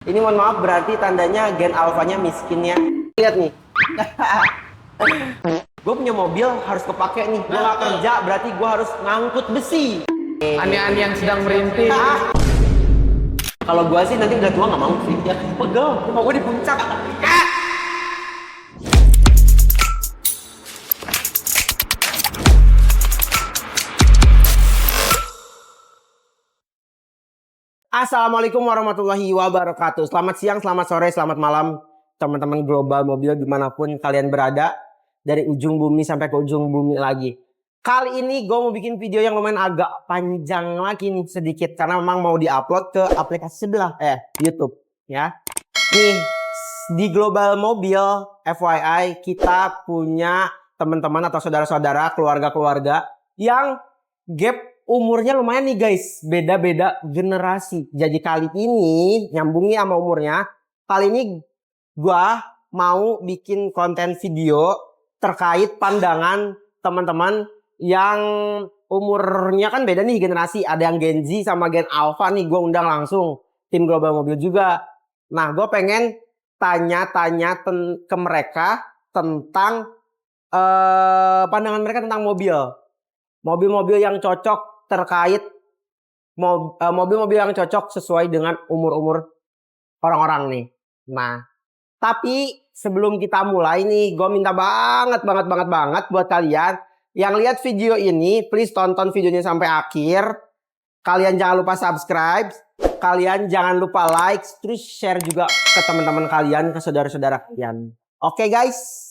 Ini mohon maaf berarti tandanya gen alfanya miskinnya. Lihat nih. Gue punya mobil harus kepake nih. Gue gak kerja berarti gue harus ngangkut besi. Ani-ani yang sedang merintis. Kalau gue sih nanti udah tua gak mau sih. Ya pegel. Mau gue di puncak. Assalamualaikum warahmatullahi wabarakatuh. Selamat siang, selamat sore, selamat malam teman-teman global mobil dimanapun kalian berada. Dari ujung bumi sampai ke ujung bumi lagi. Kali ini gue mau bikin video yang lumayan agak panjang lagi nih sedikit. Karena memang mau diupload ke aplikasi sebelah, YouTube ya. Nih, di global mobil FYI kita punya teman-teman atau saudara-saudara, keluarga-keluarga yang gap umurnya lumayan nih guys, beda-beda generasi. Jadi kali ini nyambungnya sama umurnya. Kali ini gua mau bikin konten video terkait pandangan teman-teman yang umurnya kan beda nih generasi. Ada yang Gen Z sama Gen Alpha nih. Gua undang langsung tim Global Mobil juga. Nah, gue pengen tanya-tanya ke mereka tentang pandangan mereka tentang mobil. Mobil-mobil yang cocok terkait mobil-mobil yang cocok sesuai dengan umur-umur orang-orang nih. Nah, tapi sebelum kita mulai nih, gue minta banget buat kalian yang lihat video ini, please tonton videonya sampai akhir. Kalian jangan lupa subscribe, kalian jangan lupa like, terus share juga ke teman-teman kalian, ke saudara-saudara kalian. Oke guys,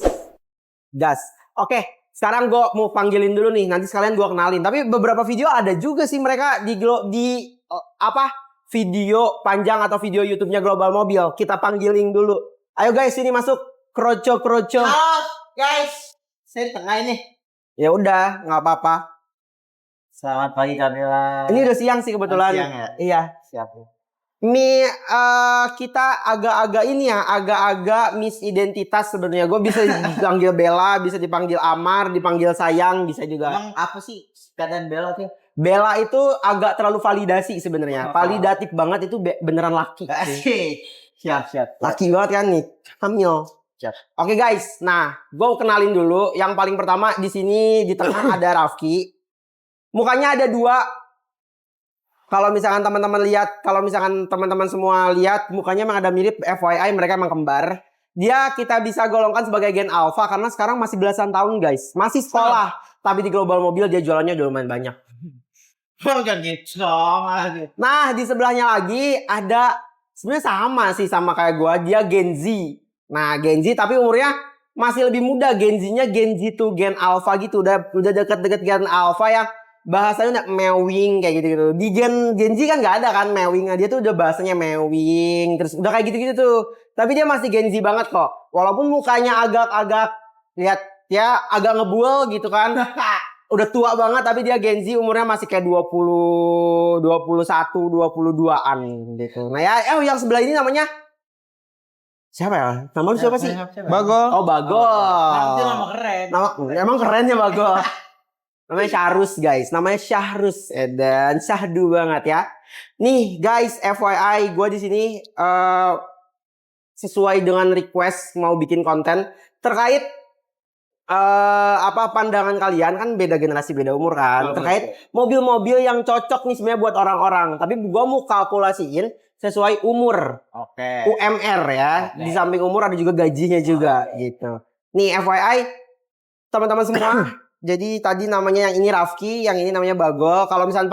gas. Oke. Sekarang gue mau panggilin dulu nih, nanti sekalian gue kenalin. Tapi beberapa video ada juga sih mereka di video panjang atau video YouTube-nya Global Mobil. Kita panggilin dulu. Ayo guys, sini masuk. Kroco. Halo guys, saya di tengah ini. Ya udah, nggak apa-apa. Selamat pagi Kamila. Ini udah siang sih kebetulan. Siang ya? Iya. Siap. Ini kita agak-agak ini ya, agak-agak misidentitas sebenarnya. Gue bisa dipanggil Bella, bisa dipanggil Amar, dipanggil Sayang, bisa juga. Emang apa sih keadaan Bella tuh? Bella itu agak terlalu validasi sebenarnya. Validatif banget itu beneran laki. Asik. Siap. Laki banget kan nih, hamil. Siap. Oke guys, nah gue kenalin dulu. Yang paling pertama di sini di tengah ada Rafki. Mukanya ada dua. Kalau misalkan teman-teman lihat, kalau misalkan teman-teman semua lihat, mukanya emang ada mirip. FYI mereka emang kembar. Dia kita bisa golongkan sebagai Gen Alpha karena sekarang masih belasan tahun guys, masih sekolah. Tapi di Global Mobil dia jualannya udah lumayan banyak. Jangan gitu. Nah di sebelahnya lagi ada sebenarnya sama sih sama kayak gua, dia Gen Z. Nah Gen Z tapi umurnya masih lebih muda. Gen Z-nya Gen Z tuh Gen Alpha gitu, udah deket-deket Gen Alpha yang bahasanya udah mewing kayak gitu-gitu. Di Gen Z kan nggak ada kan mewingnya, dia tuh udah bahasanya mewing terus udah kayak gitu-gitu tuh. Tapi dia masih Gen Z banget kok. Walaupun mukanya agak-agak lihat ya agak ngebul gitu kan. Udah tua banget tapi dia Gen Z umurnya masih kayak 20, 21, 22-an gitu. Nah ya, yang sebelah ini namanya siapa ya? Nama lu siapa sih? Bagol. Oh, Bagol. Itu nama keren. Emang keren ya Bagol. Namanya Syahrus guys. Namanya Syahrus. Dan syahdu banget ya. Nih guys, FYI gue di sini sesuai dengan request mau bikin konten terkait pandangan kalian, kan beda generasi beda umur kan, terkait mobil-mobil yang cocok nih sebenarnya buat orang-orang. Tapi gua mau kalkulasiin sesuai umur. Oke. UMR ya. Di samping umur ada juga gajinya juga gitu. Nih FYI teman-teman semua. Jadi tadi namanya yang ini Rafki, yang ini namanya Bagol. Kalau misalnya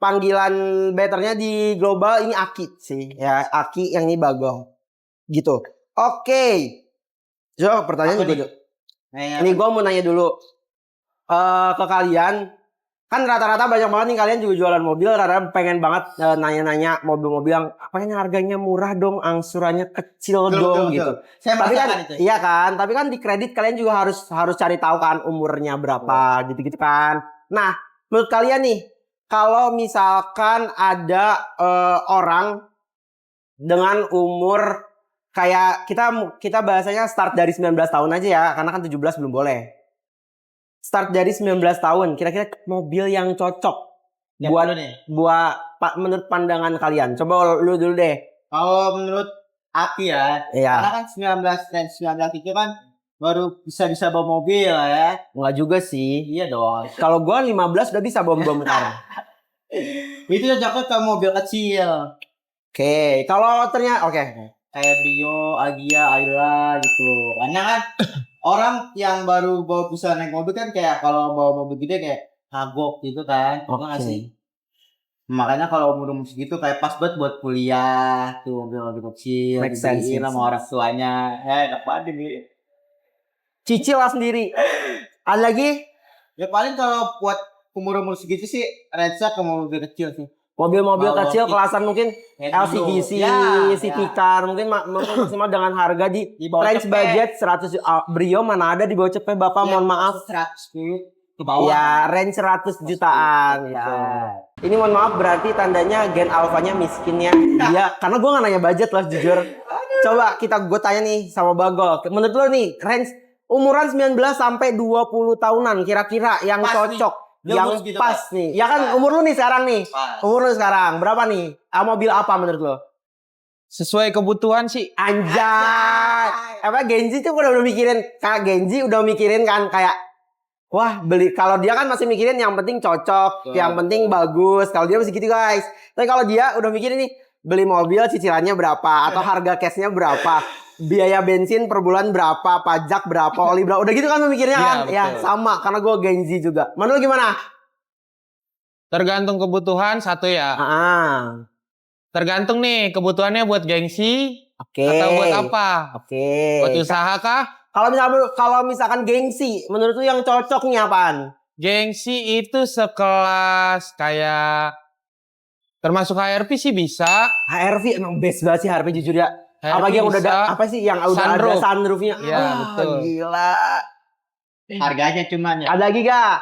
panggilan betternya di global ini Aki sih ya, Aki, yang ini Bagol gitu. Oke. Jo, pertanyaan juga. Ini gue mau nanya dulu ke kalian. Kan rata-rata banyak banget nih kalian juga jualan mobil. Rata-rata pengen banget nanya-nanya mobil-mobil yang apanya harganya murah dong, angsurannya kecil dong gitu. Tapi kan itu. Iya kan, tapi kan di kredit kalian juga harus cari tahu kan umurnya berapa gitu-gitu kan. Nah, menurut kalian nih, kalau misalkan ada orang dengan umur kayak kita bahasanya start dari 19 tahun aja ya, karena kan 17 belum boleh. Start dari 19 tahun, kira-kira mobil yang cocok buat menurut pandangan kalian. Coba lu dulu deh. Kalau menurut Aki ya, Iya. karena kan 19 itu kan baru bisa bawa mobil ya. Enggak juga sih. Iya dong. Kalau gua 15 udah bisa bom bentar. Itu cocoknya ke mobil kecil. Oke, kalau ternyata oke. Kayak Brio, Agia, Ayla gitu. Karena kan orang yang baru bisa naik mobil kan kayak kalau bawa mobil gede kayak kagok gitu kan. Bener nggak sih? Makanya kalau umur segitu kayak pas buat kuliah tuh mobil kecil. Make sense, dibeliin make sama orang tuanya. Enak banget nih. Cicil lah sendiri. Ada lagi? Ya paling kalau buat umur segitu sih range-nya ke mobil kecil sih. Mobil-mobil Bawa kecil kit. kelasan mungkin Kayak LCGC, dulu. Ya, City ya. Car mungkin maksimal dengan harga di bawah range cepet. budget 100 Brio mana ada di bawah cepet Bapak, mohon maaf. 110 ke bawah. Ya, range 100 jutaan ya. Ini mohon maaf berarti tandanya Gen Alphanya miskin ya. Iya, karena gue gak nanya budget loh jujur. Coba gue tanya nih sama Bagol. Menurut lo nih range umuran 19 sampai 20 tahunan kira-kira yang Pas cocok, nih. yang Umur gitu, pas Pak. nih. Ya kan umur lu nih sekarang nih. Pas. Umur lu sekarang berapa nih? Mobil apa menurut lo? Sesuai kebutuhan sih. Anjay. Apa Genji tuh udah mikirin, kayak Genji udah mikirin kan kayak wah beli, kalau dia kan masih mikirin yang penting cocok, yang penting bagus. Kalau dia masih gitu guys. Tapi kalau dia udah mikirin nih beli mobil cicilannya berapa atau harga cashnya berapa, biaya bensin per bulan berapa, pajak berapa, oli berapa, udah gitu kan memikirnya Iya, kan? Ya betul. sama karena gue Genji juga. Menurut lu gimana? Tergantung kebutuhan satu ya. Ah, Tergantung nih kebutuhannya buat gengsi oke. atau buat apa? Oke. Buat usaha kah? Kalau misalkan gengsi, menurut lu yang cocok nih apaan? Gengsi itu sekelas kayak termasuk HRV sih bisa. HRV emang best banget sih HRV jujur ya. HRV Apalagi yang udah ada bisa. apa sih yang udah Sunroof. ada sunroofnya. Iya, betul. Gila. Harganya cuman ya. Ada lagi gak?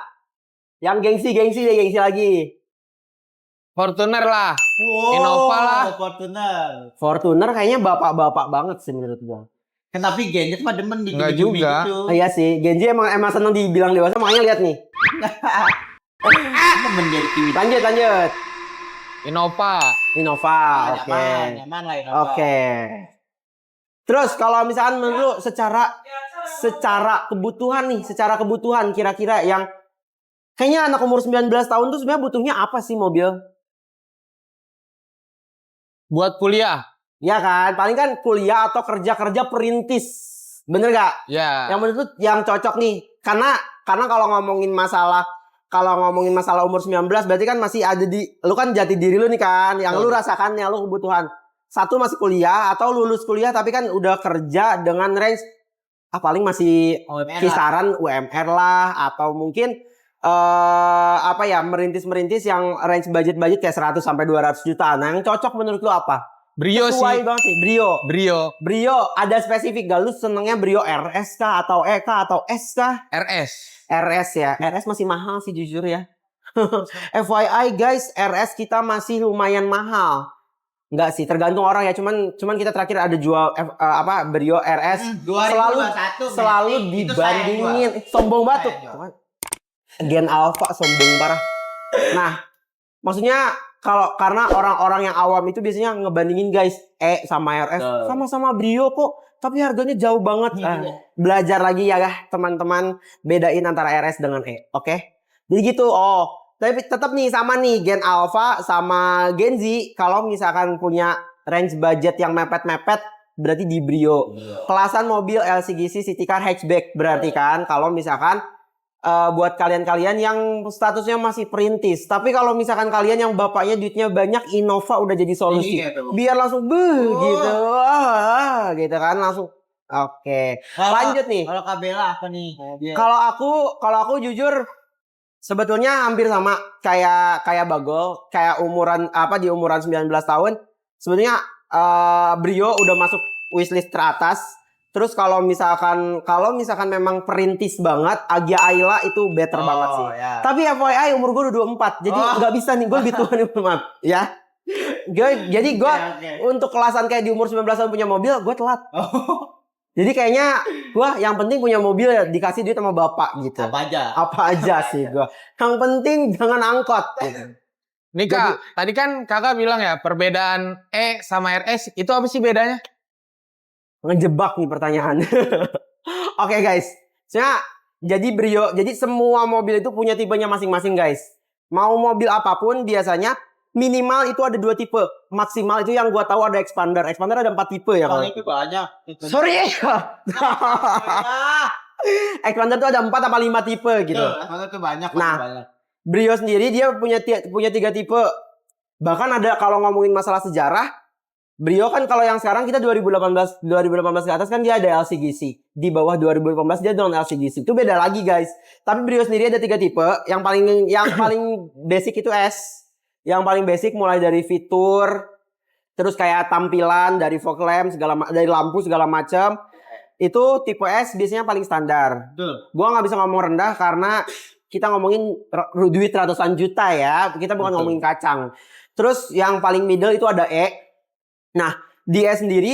Yang gengsi lagi. Fortuner lah. Wow, Innova lah. Fortuner. Fortuner kayaknya bapak-bapak banget sih menurut gua. Kan tapi Genjet mah demen di Enggak gini-gini juga. gitu. Iya sih, Genji emang seneng dibilang dewasa, makanya lihat nih. Demen jadi TV. Lanjut. Innova. Innova, oke. Nyaman lah Innova. Oke. Terus kalau misalkan menurut lu secara kebutuhan kira-kira yang kayaknya anak umur 19 tahun tuh sebenarnya butuhnya apa sih mobil? Buat kuliah. Ya kan, paling kan kuliah atau kerja perintis. Bener gak? Ya. Yang menurut lu yang cocok nih. Karena kalau ngomongin masalah umur 19 berarti kan masih ada lu kan jati diri lu nih kan, yang lu rasakan yang lu kebutuhan. Satu masih kuliah atau lulus kuliah tapi kan udah kerja dengan range paling masih UMR kisaran UMR lah atau mungkin merintis yang range budget kayak 100 sampai 200 jutaan. Nah, yang cocok menurut lu apa? Brio Sesuai sih. banget sih, Brio. Brio. Ada spesifik gak lu senengnya Brio RS kah atau E kah atau S kah? RS. RS ya. RS masih mahal sih jujur ya. FYI guys, RS kita masih lumayan mahal. Enggak sih, tergantung orang ya. Cuman kita terakhir ada jual Brio RS 2021 selalu Matic. Itu dibandingin. Sombong banget tuh. Gen Alpha sombong parah. Nah, maksudnya karena orang-orang yang awam itu biasanya ngebandingin guys sama RS sama-sama Brio kok, tapi harganya jauh banget. Belajar lagi ya teman-teman, bedain antara RS dengan Oke? Jadi gitu. Tapi tetap nih sama nih Gen Alpha sama Gen Z kalau misalkan punya range budget yang mepet-mepet berarti di Brio. Kelasan mobil LCGC City Car hatchback berarti kan kalau misalkan buat kalian-kalian yang statusnya masih perintis. Tapi kalau misalkan kalian yang bapaknya duitnya banyak, Innova udah jadi solusi. Biar langsung gitu. Gitu kan langsung. Oke. Lanjut nih. Kalau Kabela apa nih? Kalau aku jujur sebetulnya hampir sama kayak Bagol, kayak di umuran 19 tahun. Sebetulnya Brio udah masuk wishlist teratas. Terus kalau misalkan memang perintis banget, Agia Ayla itu better banget sih. Ya. Tapi FYI umur gue udah 24, jadi nggak bisa nih, gue lebih tua nih, maaf ya. Jadi gue untuk kelasan kayak di umur 19 tahun punya mobil, gue telat. Jadi kayaknya gue yang penting punya mobil dikasih duit sama bapak gitu. Apa aja? Apa aja sih gue. Yang penting jangan angkot. Gitu. Nih Kak, tadi kan kakak bilang ya perbedaan E sama RS itu apa sih bedanya? Ngejebak nih pertanyaan. Oke guys, jadi semua mobil itu punya tipenya masing-masing guys. Mau mobil apapun biasanya minimal itu ada 2 tipe. Maksimal itu yang gua tahu ada expander. Expander ada 4 tipe ya Kalau kalau. itu banyak. Sorry. Expander tuh ada 4 apa 5 tipe gitu. Kalau itu banyak. Nah. Banyak. Brio sendiri dia punya 3 tipe. Bahkan ada kalau ngomongin masalah sejarah, Brio kan kalau yang sekarang kita 2018 ke atas kan dia ada LCGC. Di bawah 2018 dia non LCGC. Itu beda lagi guys. Tapi Brio sendiri ada 3 tipe. Yang paling basic itu S. Yang paling basic mulai dari fitur, terus kayak tampilan dari fog lamp dari lampu segala macam. Itu tipe S biasanya paling standar. Betul. Gua nggak bisa ngomong rendah karena kita ngomongin duit ratusan juta ya. Kita bukan ngomongin kacang. Terus yang paling middle itu ada E. Nah, di E sendiri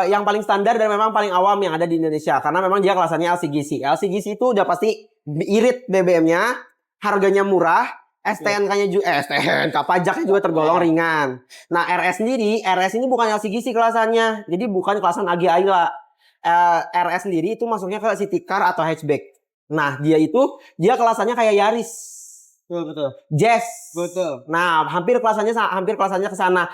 yang paling standar dan memang paling awam yang ada di Indonesia. Karena memang dia kelasannya LCGC. LCGC itu udah pasti irit BBM-nya. Harganya murah. STNK-nya juga, STNK pajaknya juga tergolong ringan. Nah, RS sendiri, RS ini bukan LCGC kelasannya. Jadi bukan kelasan Agya Ayla. RS sendiri itu masuknya ke city car atau hatchback. Nah, dia kelasannya kayak Yaris. Betul. Jazz. Betul. Nah, hampir kelasannya ke sana.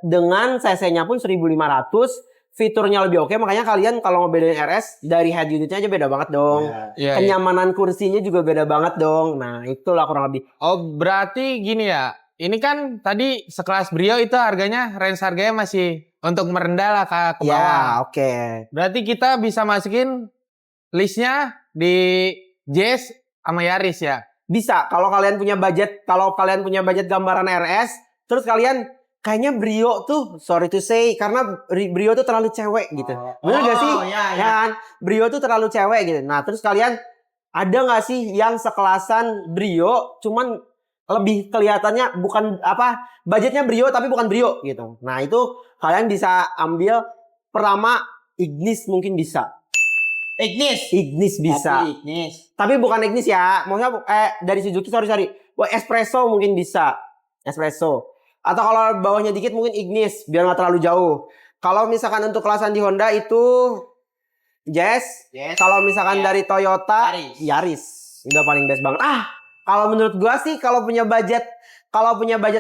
Dengan cc-nya pun 1500, fiturnya lebih oke. Makanya kalian kalau ngebedain RS dari head unitnya aja beda banget dong. Iya, Kenyamanan kursinya juga beda banget dong. Nah, itulah kurang lebih. Oh, berarti gini ya. Ini kan tadi sekelas Brio itu harganya masih untuk merendah lah ke bawah. Ya, oke. Berarti kita bisa masukin listnya di Jazz sama Yaris ya. Bisa kalau kalian punya budget, gambaran RS, terus kalian kayaknya Brio tuh sorry to say karena Brio tuh terlalu cewek gitu. Bener gak sih? Iya. Ya kan? Brio tuh terlalu cewek gitu. Nah, terus kalian ada gak sih yang sekelasan Brio cuman lebih kelihatannya bukan budgetnya Brio tapi bukan Brio gitu. Nah, itu kalian bisa ambil pertama Ignis mungkin bisa. Ignis bisa. Tapi bukan Ignis ya. Maksudnya dari Suzuki sorry. Wah, Espresso mungkin bisa. Espresso. Atau kalau bawahnya dikit mungkin Ignis biar nggak terlalu jauh. Kalau misalkan untuk kelasan di Honda itu Jazz. Kalau misalkan dari Toyota Yaris. Udah paling best banget. Kalau menurut gua sih kalau punya budget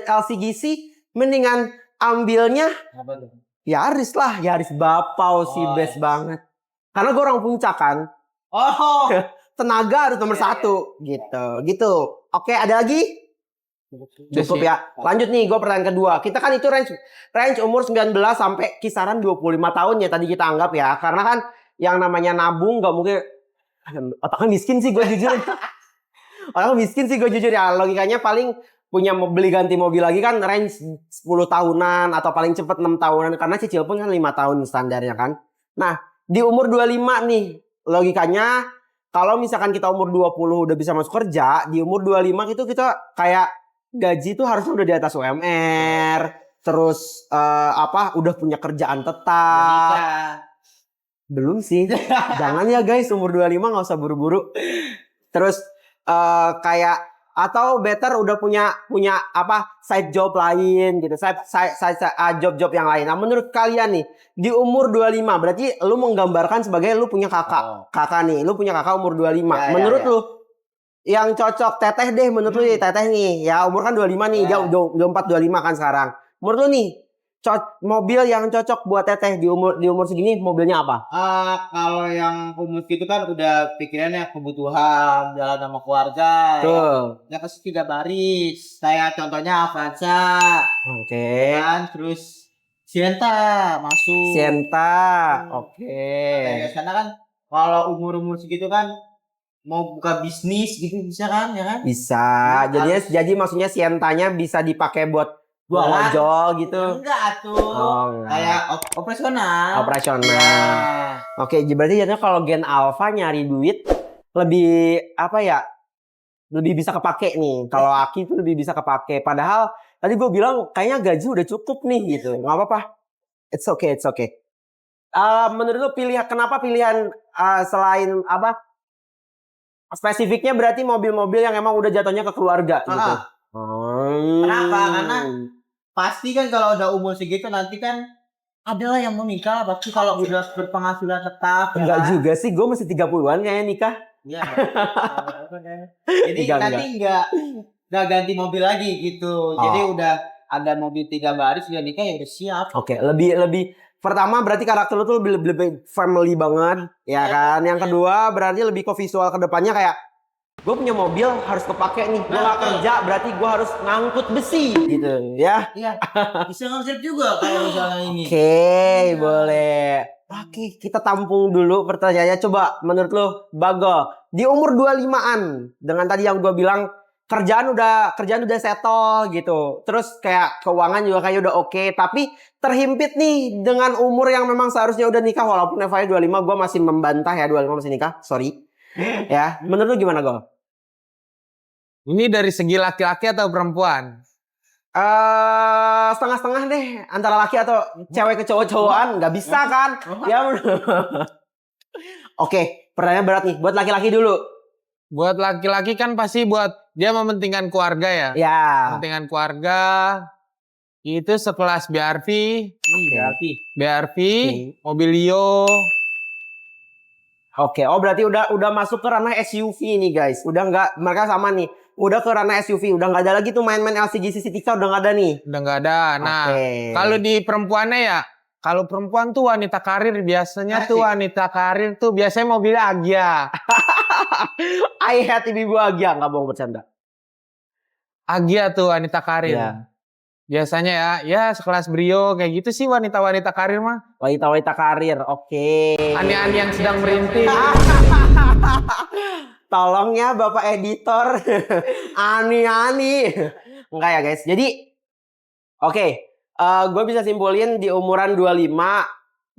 LCGC mendingan ambilnya Yaris lah. Yaris Bapau sih best banget. Karena gue orang puncak kan. Tenaga harus nomor 1 gitu. Oke, ada lagi? Cukup ya. Lanjut nih, gue pertanyaan kedua. Kita kan itu range umur 19 sampai kisaran 25 tahun ya tadi kita anggap ya. Karena kan yang namanya nabung gak mungkin. Otaknya miskin sih gue jujur. Ya. Logikanya paling beli ganti mobil lagi kan range 10 tahunan atau paling cepat 6 tahunan. Karena cicil pun kan 5 tahun standarnya kan. Nah, di umur 25 nih, logikanya kalau misalkan kita umur 20 udah bisa masuk kerja, di umur 25 itu kita kayak gaji tuh harusnya udah di atas UMR, terus udah punya kerjaan tetap. Belum sih. Jangan ya guys, umur 25 nggak usah buru-buru. Terus kayak atau better udah punya side job lain gitu, job yang lain. Nah, menurut kalian nih di umur 25 berarti lu menggambarkan sebagai lu punya kakak. Lu punya kakak umur 25. Menurut lu yang cocok teteh deh menurut lu teteh nih. Ya umur kan 25 nih, dia 24 25 kan sekarang. Menurut lu nih mobil yang cocok buat teteh di umur segini mobilnya apa? Kalau yang umur gitu kan udah pikirannya kebutuhan jalan sama keluarga. Tuh. Ya kasih 3 baris. Kayak contohnya Avanza. Oke. Kan terus Sienta masuk. Oke. Karena kan kalau umur segitu kan mau buka bisnis gitu bisa kan ya kan? Bisa. Jadi maksudnya Sientanya bisa dipakai buat ojol gitu. Enggak tuh. Kayak operasional. Oke, berarti jadinya kalau Gen Alpha nyari duit lebih lebih bisa kepake nih. Kalau Aki itu lebih bisa kepake. Padahal tadi gue bilang kayaknya gaji udah cukup nih gitu. Nggak apa-apa. It's okay. Menurut lu kenapa pilihan selain spesifiknya berarti mobil-mobil yang emang udah jatuhnya ke keluarga gitu. Kenapa? Karena pasti kan kalau udah umur segitu nanti kan adalah yang mau nikah. Pasti kalau udah berpenghasilan tetap. Enggak kan? juga sih, gue masih 30-an kayaknya nikah. Iya. Jadi nanti nggak ganti mobil lagi gitu. Jadi udah ada mobil 3 baris udah nikah ya udah siap. Oke, lebih pertama berarti karakter lu tuh lebih family banget, ya kan? Yang kedua berarti lebih ke visual ke depannya kayak gue punya mobil harus kepake nih. Gue gak kerja berarti gue harus ngangkut besi gitu ya. Iya. Bisa ngonsep juga kalau misalnya ini. Oke, boleh. Oke, kita tampung dulu pertanyaannya. Coba menurut lo, Bagel, di umur 25-an dengan tadi yang gue bilang kerjaan udah settle gitu. Terus kayak keuangan juga kayak udah oke, tapi terhimpit nih dengan umur yang memang seharusnya udah nikah walaupun Evanya 25, gue masih membantah ya 25 masih nikah. Sorry. Ya, menurut lo gimana, Gol? Ini dari segi laki-laki atau perempuan? Setengah-setengah deh antara laki atau cewek ke cowok-cowokan nggak bisa kan ya. Oke, pertanyaan berat nih buat laki-laki dulu. Buat laki-laki kan pasti buat dia mementingkan keluarga ya. Ya. Mementingkan keluarga itu sekelas BRV, Oke. Mobilio. Oke, oh berarti udah masuk ke ranah SUV nih guys. Udah nggak, mereka sama nih. Udah ke ranah SUV, udah nggak ada lagi tuh main-main LCGC Citica, udah nggak ada nih. Udah nggak ada. Nah, Oke. kalau di perempuannya ya, kalau perempuan tuh wanita karir biasanya tuh wanita karir tuh biasanya mobilnya Agya. I hate ibu Agya, nggak bohong bercanda. Agya tuh wanita karir. Iya. Biasanya ya sekelas Brio kayak gitu sih wanita-wanita karir mah. Wanita-wanita karir, oke. Ani-ani yang sedang merintis. Tolong ya Bapak Editor. Ani-ani. Enggak ya guys. Jadi oke, gue bisa simpulin di umuran 25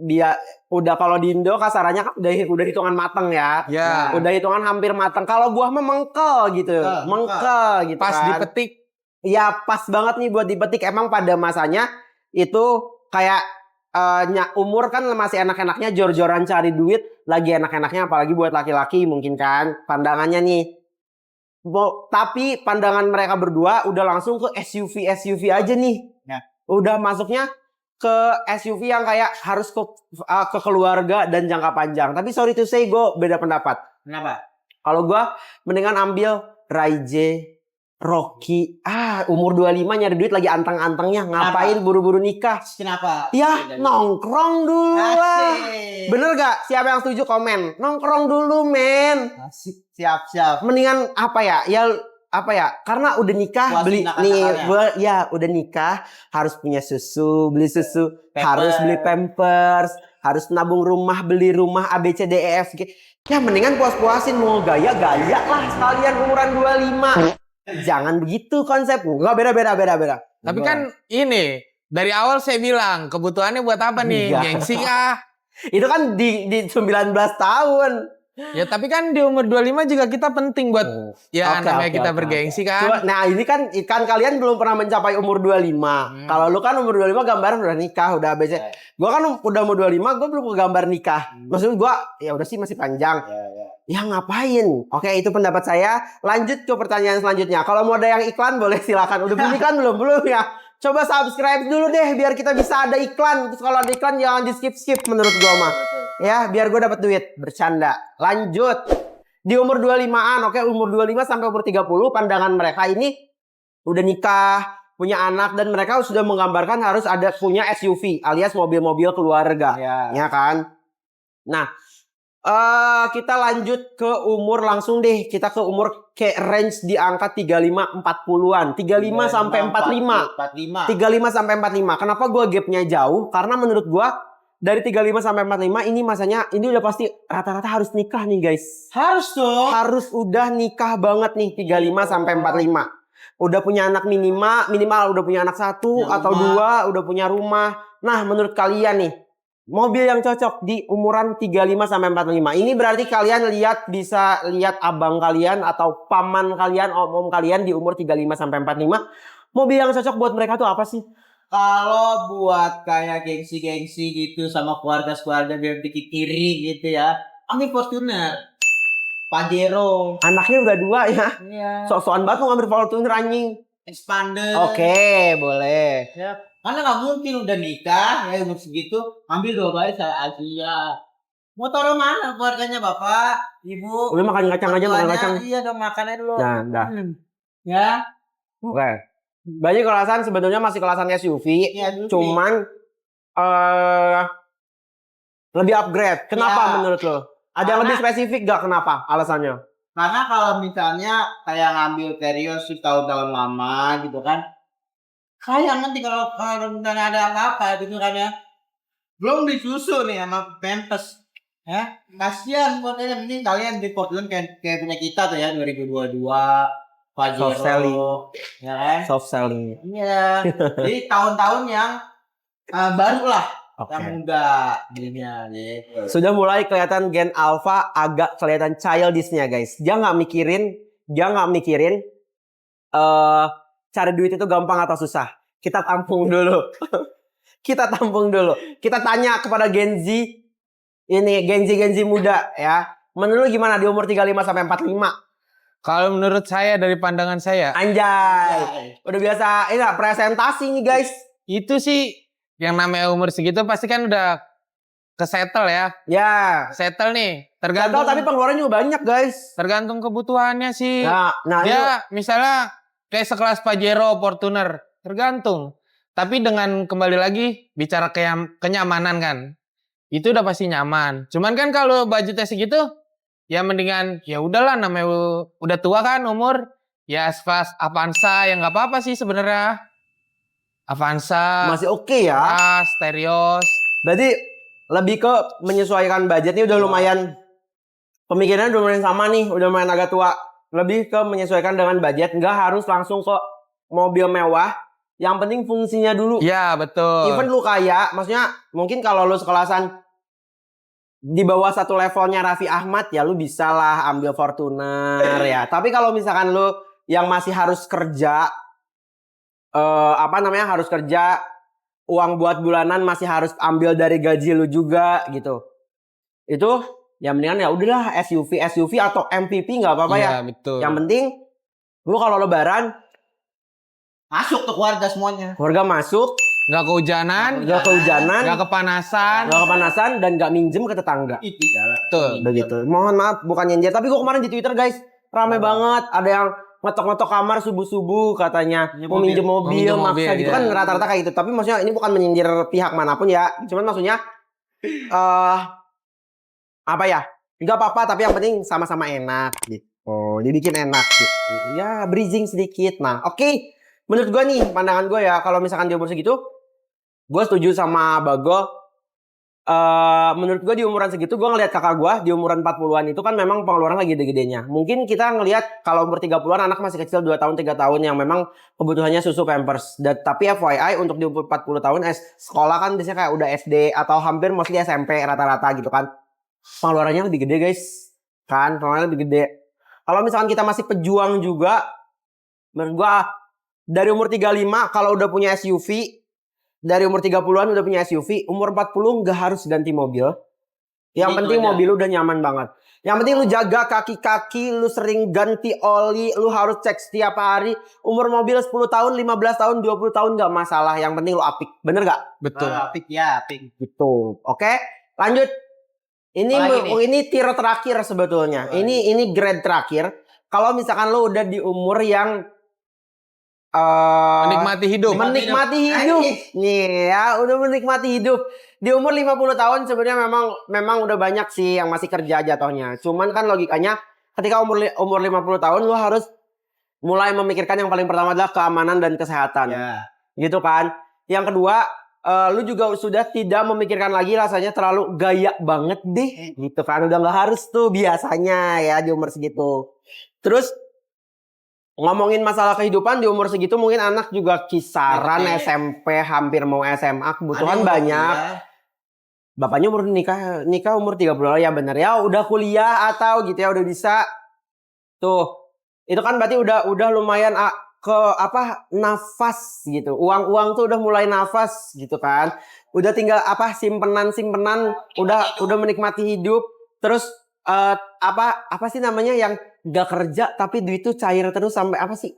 dia udah, kalau di Indo kasarannya udah hitungan mateng ya. Ya. Udah hitungan hampir mateng. Kalau buah mah mengkel gitu. Mengkel gitu Pas kan. dipetik. Ya pas banget nih buat dipetik. Emang pada masanya itu kayak umur kan masih enak-enaknya jor-joran cari duit, lagi enak-enaknya apalagi buat laki-laki mungkin kan pandangannya nih. Tapi pandangan mereka berdua udah langsung ke SUV aja nih. Ya. Udah masuknya ke SUV yang kayak harus ke keluarga dan jangka panjang. Tapi sorry to say gue beda pendapat. Kenapa? Kalau gue mendingan ambil Raije, Rocky. Umur 25 nyari duit lagi anteng-antengnya. Ngapain buru-buru nikah? Kenapa? Ya nongkrong dulu lah. Asik. Bener gak? Siapa yang setuju komen? Nongkrong dulu men. Asik. Siap. Mendingan apa ya? Ya apa ya? Karena udah nikah beli nih, udah nikah harus punya susu, beli susu, harus beli pampers, harus nabung rumah, beli rumah ABCDEF. Ya mendingan puas-puasin, mau gaya lah sekalian umuran 25. Jangan begitu konsep. Enggak, beda. Tapi kan ini dari awal saya bilang kebutuhannya buat apa nih? Enggak. Gengsi kah? Itu kan di 19 tahun. Ya tapi kan di umur 25 juga kita penting buat namanya kita bergengsi kan. Coba, nah ini kan kalian belum pernah mencapai umur 25. Kalau lu kan umur 25 gambaran udah nikah, udah ABC. Gua kan udah umur 25, gua belum gambar nikah. Maksud gua ya udah sih masih panjang. Ya ngapain? Oke, itu pendapat saya. Lanjut ke pertanyaan selanjutnya. Kalau mau ada yang iklan boleh silakan. Udah beli iklan belum ya? Coba subscribe dulu deh biar kita bisa ada iklan. Terus kalau ada iklan jangan di skip menurut gua mah. Ya, biar gue dapat duit. Bercanda. Lanjut. Di umur 25-an, oke, umur 25 sampai umur 30 pandangan mereka ini udah nikah, punya anak, dan mereka sudah menggambarkan harus ada punya SUV alias mobil-mobil keluarga. Ya kan? Nah, kita lanjut ke umur langsung deh. Kita ke umur kayak range di angka 35-40-an. 35 sampai 45. 35 sampai 45. Kenapa gue gapnya jauh? Karena menurut gue dari 35 sampai 45 ini masanya ini udah pasti rata-rata harus nikah nih guys. Harus dong. Harus udah nikah banget nih 35 sampai 45. Udah punya anak minimal udah punya anak 1 atau 2, udah punya rumah. Nah, menurut kalian nih mobil yang cocok di umuran 35 sampai 45. Ini berarti kalian bisa lihat abang kalian atau paman kalian, om kalian di umur 35 sampai 45. Mobil yang cocok buat mereka tuh apa sih? Kalau buat kayak gengsi-gengsi gitu sama keluarga biar dikit kiri gitu ya, ambil Fortuner, Pajero. Anaknya udah 2 ya. Iya. Sok-sokan banget mau ngambil Fortuner anjing. expander. Oke, boleh. Ya, karena nggak mungkin udah nikah ya umur segitu ambil 2 bayi saya Asia. Mau taruh mana keluarganya bapak, ibu? Udah makan kacang aja, makan mertuanya? kacang. Iya dong makannya dulu. Nah, dah. Ya. Oke. Berarti kelasan sebenarnya masih kelasan SUV, Iya, dulu. cuman lebih upgrade. Kenapa Ya. menurut lo? Ada yang lebih spesifik gak kenapa alasannya? Karena kalau misalnya kayak ngambil Terios tahun-tahun lama gitu kan, kayak nanti kalau misalnya ada apa-apa gitu kan ya, belum disusu nih sama Pampers, ya kasihan buat kalian. Mending kalian di Portland kayak punya kita tuh ya 2022 Pajero, Soft selling. ya kan? Soft selling. Iya. Jadi tahun-tahun yang baru lah, Oke. yang muda jadinya gitu. Sudah mulai kelihatan Gen Alpha agak kelihatan childish-nya guys. Dia nggak mikirin cari duit itu gampang atau susah. Kita tampung dulu. Kita tampung dulu. Kita tanya kepada Gen Z Gen Z muda ya. Menurut lu gimana di umur 35 sampai 45? Kalau menurut saya dari pandangan saya, Anjay. Udah biasa ini lah, presentasi nih guys. itu sih yang namanya umur segitu pasti kan udah kesettle ya. Ya. Settle nih. Gagal tapi pengeluaran juga banyak guys. Tergantung kebutuhannya sih. Nah Dia misalnya kayak sekelas Pajero, Fortuner, tergantung. Tapi dengan kembali lagi bicara kenyamanan kan, itu udah pasti nyaman. Cuman kan kalau budgetnya segitu, ya mendingan ya udahlah namanya udah tua kan umur, ya sekelas Avanza yang nggak apa-apa sih sebenarnya. Avanza, masih oke ya. Terios. Berarti lebih ke menyesuaikan budget nih udah lumayan. Pemikirannya udah lumayan sama nih, udah lumayan agak tua. Lebih ke menyesuaikan dengan budget, nggak harus langsung ke mobil mewah. Yang penting fungsinya dulu. Ya betul. Even lu kaya, maksudnya mungkin kalau lu sekelasan di bawah satu levelnya Raffi Ahmad ya lu bisa lah ambil Fortuner ya. Tapi kalau misalkan lu yang masih harus kerja, harus kerja, uang buat bulanan masih harus ambil dari gaji lu juga gitu. Itu ya mendingan ya udahlah SUV atau MPV nggak apa-apa ya. Betul. Yang penting lu kalau lebaran Masuk ke keluarga semuanya. keluarga masuk, Nggak kehujanan, nggak kepanasan, dan nggak minjem ke tetangga. Itu jalan. Betul. Begitu. Mohon maaf bukan nyenjer, tapi gua kemarin di Twitter guys rame banget. Ada yang ngetok-ngetok kamar subuh-subuh katanya mau minjem mobil maksa gitu ya. kan rata-rata kayak gitu. Tapi maksudnya ini bukan menyindir pihak manapun ya. Cuman maksudnya nggak apa-apa tapi yang penting sama-sama enak gitu. Dibikin enak gitu. Ya bridging sedikit. Nah oke. Menurut gue nih pandangan gue ya kalau misalkan di umur segitu gue setuju sama Bagol. Menurut gue di umuran segitu gue ngelihat kakak gue di umuran 40-an itu kan memang pengeluaran lagi gede-gedenya. Mungkin kita ngelihat kalau umur 30-an anak masih kecil 2 tahun 3 tahun yang memang kebutuhannya susu Pampers. Tapi FYI untuk di umur 40 tahun sekolah kan biasanya kayak udah SD atau hampir mostly SMP rata-rata gitu kan. Pengeluarannya lebih gede guys. Kan pengeluarannya lebih gede. Kalau misalkan kita masih pejuang juga menurut gue dari umur 35 kalau udah punya SUV, dari umur 30-an udah punya SUV, umur 40 nggak harus ganti mobil. Yang penting mobil lu udah nyaman banget. Yang penting lu jaga kaki-kaki, lu sering ganti oli, lu harus cek setiap hari. Umur mobil 10 tahun, 15 tahun, 20 tahun nggak masalah. Yang penting lu apik. Bener nggak? Betul. Apik ya, apik. Gitu. Oke, lanjut. Ini tier terakhir sebetulnya. Ini grade terakhir. Kalau misalkan lu udah di umur yang menikmati hidup. Nih ya, udah menikmati hidup. Di umur 50 tahun sebenarnya memang udah banyak sih yang masih kerja jatuhnya. Cuman kan logikanya ketika umur 50 tahun lu harus mulai memikirkan yang paling pertama adalah keamanan dan kesehatan. Ya. Gitu kan. Yang kedua, lu juga sudah tidak memikirkan lagi rasanya terlalu gaya banget deh. Gitu kan. Udah gak harus tuh biasanya ya di umur segitu. Terus ngomongin masalah kehidupan di umur segitu mungkin anak juga kisaran SMP hampir mau SMA kebutuhan banyak. Bapaknya umur nikah umur 30 ya bener ya udah kuliah atau gitu ya udah bisa. Tuh. Itu kan berarti udah lumayan nafas gitu. Uang tuh udah mulai nafas gitu kan. Udah tinggal simpenan udah menikmati hidup. Terus apa sih namanya yang gak kerja tapi duit tuh cair terus sampai apa sih?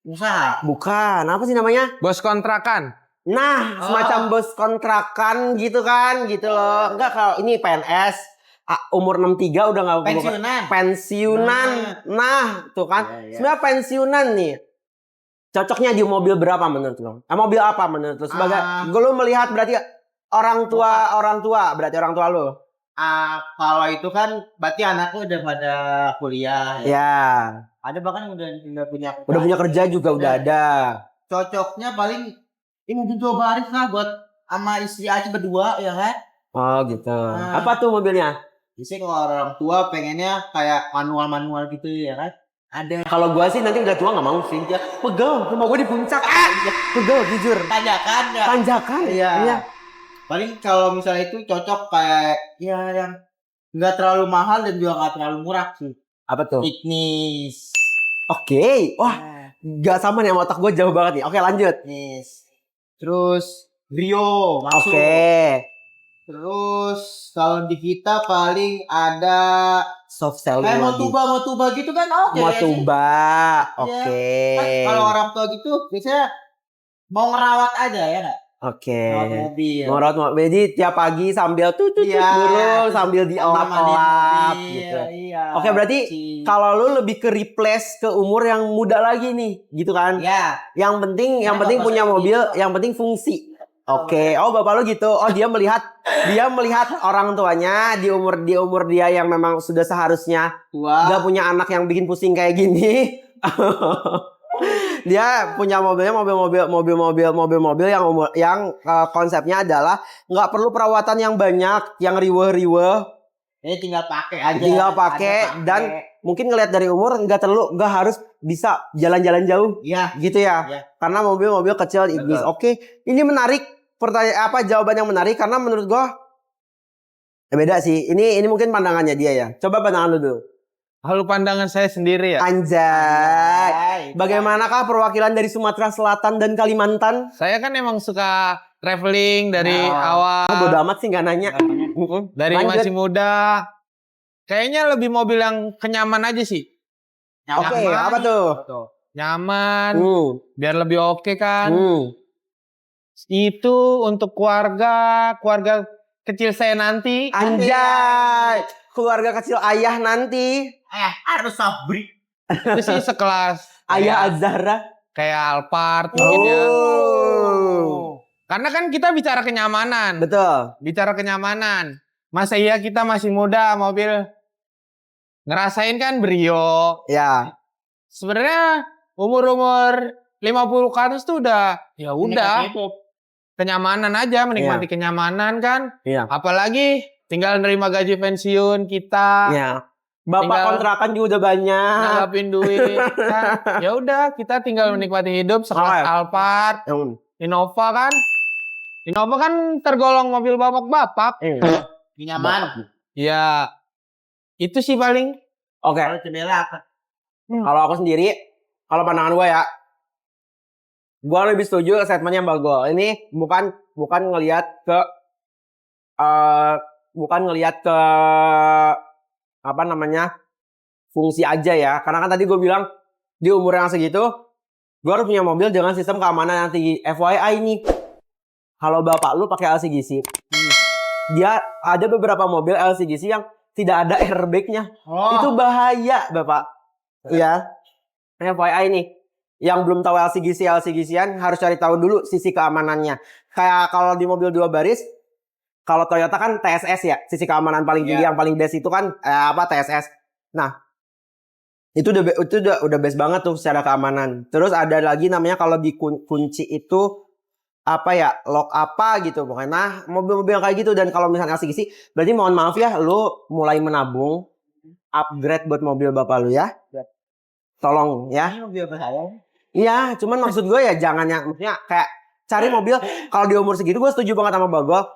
Usaha. Bukan, apa sih namanya? Bos kontrakan. Nah, semacam bos kontrakan gitu kan, gitu loh. Enggak, kalau ini PNS umur 63 udah nggak Pensiunan. pensiunan. Nah, tuh kan. Iya, iya. Sebenarnya pensiunan nih. Cocoknya di mobil berapa menurut lo? Mobil apa menurut lo? Sebagai lo melihat berarti orang tua berarti orang tua lo. Kalau itu kan berarti anaknya udah pada kuliah. Ya. Ada bahkan udah punya Udah punya kerja juga udah ada. Cocoknya paling ini mobil 2 baris lah buat sama istri aja berdua ya kan. Oh gitu. Apa tuh mobilnya? Biasanya kalau orang tua pengennya kayak manual gitu ya kan. Ada. Kalau gua sih nanti udah tua nggak mau sih. Ya, pegel, rumah gua di puncak. Pegel jujur. Tanjakan ya. Tanjakan. Iya. Paling kalau misalnya itu cocok kayak ya yang nggak terlalu mahal dan juga nggak terlalu murah sih. Apa tuh? Ignis. Oke. Wah, nggak sama nih sama otak gua jauh banget nih. Oke, lanjut. Ignis. Terus Brio masuk. Oke. Terus kalau di kita paling ada Soft selling kayak lagi. Motuba gitu kan oke ya sih. Motuba. Iya. Oke. Kan kalau orang tua gitu biasanya mau ngerawat aja ya nggak? Oke. Ngerawat mobil. Ngerawat mobil. Jadi tiap pagi sambil Iya. burung sambil dielap-elap gitu. Iya. Oke, berarti kalau lu lebih ke replace ke umur yang muda lagi nih, gitu kan? ya. Yang penting bapak punya saya mobil, gitu. yang penting fungsi. Oke. Oh, bapak lu gitu. Oh, dia melihat orang tuanya di umur dia yang memang sudah seharusnya Tua. nggak punya anak yang bikin pusing kayak gini. Dia punya mobil yang konsepnya adalah nggak perlu perawatan yang banyak, yang riweh. Ini tinggal pakai aja. Tinggal pakai dan mungkin ngelihat dari umur nggak harus bisa jalan-jalan jauh. Iya. Gitu ya. Iya. Karena mobil kecil Ignis. Oke, ini menarik. Jawaban yang menarik karena menurut gua beda sih. Ini mungkin pandangannya dia ya. Coba pandangan lu dulu. Lalu pandangan saya sendiri ya. Anjay. Bagaimanakah perwakilan dari Sumatera Selatan dan Kalimantan? Saya kan emang suka traveling dari awal. Bodo amat sih nggak nanya. Dari Lanjut. masih muda. Kayaknya lebih mobil yang kenyaman aja sih. Oke, apa tuh? Nyaman. Biar lebih oke kan. Itu untuk keluarga kecil saya nanti. Anjay. Keluarga kecil ayah nanti. Harus sabri. Itu sih sekelas Ayah Azhara. kayak Alphard mungkin ya. Karena kan kita bicara kenyamanan. Betul. Bicara kenyamanan. Masa iya kita masih muda mobil ngerasain kan Brio. Ya. Sebenarnya umur 50 ke atas tuh udah ya udah kenyamanan aja, menikmati kenyamanan kan. Iya. Apalagi tinggal nerima gaji pensiun kita. Iya. Bapak Tinggal kontrakan juga udah banyak. nanggapin duit kan. Ya udah kita tinggal menikmati hidup sekelas Alphard, Innova kan. Innova kan tergolong mobil bapak-bapak. Nyaman. Ya itu sih paling. Oke. Kalau jendela apa? Kalau aku sendiri, kalau pandangan gue ya, gue lebih setuju statementnya Mbak Gol. Ini bukan ngelihat ke apa namanya fungsi aja ya. Karena kan tadi gue bilang di umur yang segitu, gue harus punya mobil dengan sistem keamanan yang tinggi. FYI nih, kalau bapak lu pakai LCGC, dia ada beberapa mobil LCGC yang tidak ada airbagnya. Itu bahaya, Bapak. Iya. FYI nih. Yang belum tahu LCGC-an harus cari tahu dulu sisi keamanannya. Kayak kalau di mobil 2 baris, kalau Toyota kan TSS ya, sisi keamanan paling tinggi yang paling best itu kan TSS. Nah, itu udah best banget tuh secara keamanan. Terus ada lagi namanya kalau di kunci itu apa ya, lock apa gitu pokoknya. Nah, mobil-mobil yang kayak gitu. Dan kalau misalnya LCGC, berarti mohon maaf ya, lu mulai menabung upgrade buat mobil bapak lu ya. Tolong ya. Ini mobil bahaya. Iya, cuman maksud gue ya jangan yang maksudnya kayak cari mobil kalau di umur segitu. Gue setuju banget sama Bagol.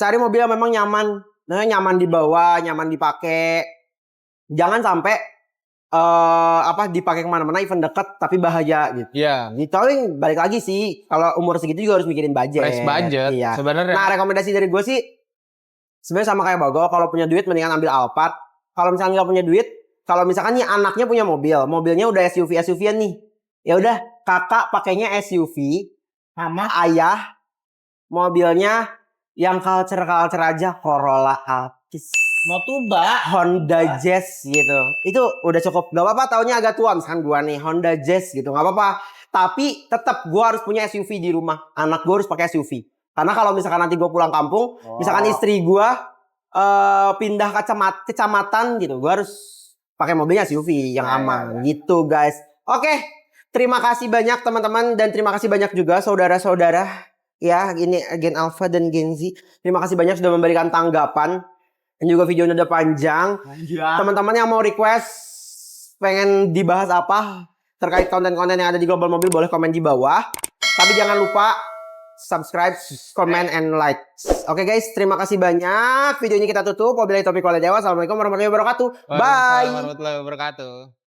Cari mobil yang memang nyaman, nyaman dibawa, nyaman dipakai. Jangan sampai dipakai kemana-mana event deket tapi bahaya gitu. Iya. Gitu balik lagi sih kalau umur segitu juga harus mikirin budget. Price budget. Iya. Sebenarnya. Nah, rekomendasi dari gue sih sebenarnya sama kayak Bagol. Kalau punya duit mendingan ambil Alphard. Kalau misalnya nggak punya duit, kalau misalkan nih anaknya punya mobil, mobilnya udah SUV-an nih. Ya udah, kakak pakainya SUV, Sama ayah mobilnya yang culture aja, Corolla Altis, Motuba. Honda Jazz gitu. Itu udah cukup. Gak apa-apa, taunya agak tua misalkan gua nih Honda Jazz gitu, gak apa-apa. Tapi tetap gua harus punya SUV di rumah. Anak gua harus pakai SUV. Karena kalau misalkan nanti gua pulang kampung, misalkan istri gua pindah kecamatan gitu, gua harus pakai mobilnya SUV yang aman gitu guys. Oke, terima kasih banyak teman-teman dan terima kasih banyak juga saudara-saudara ya, ini Gen Alpha dan Gen Z. Terima kasih banyak sudah memberikan tanggapan dan juga videonya udah panjang. Teman-teman yang mau request pengen dibahas apa terkait konten-konten yang ada di Global Mobil boleh komen di bawah. Tapi jangan lupa subscribe, comment, and like. Oke guys, terima kasih banyak. Video ini kita tutup. Wabillahi taufiq wal hidayah. Wassalamualaikum warahmatullahi wabarakatuh. Bye. Waalaikumsalam warahmatullahi wabarakatuh.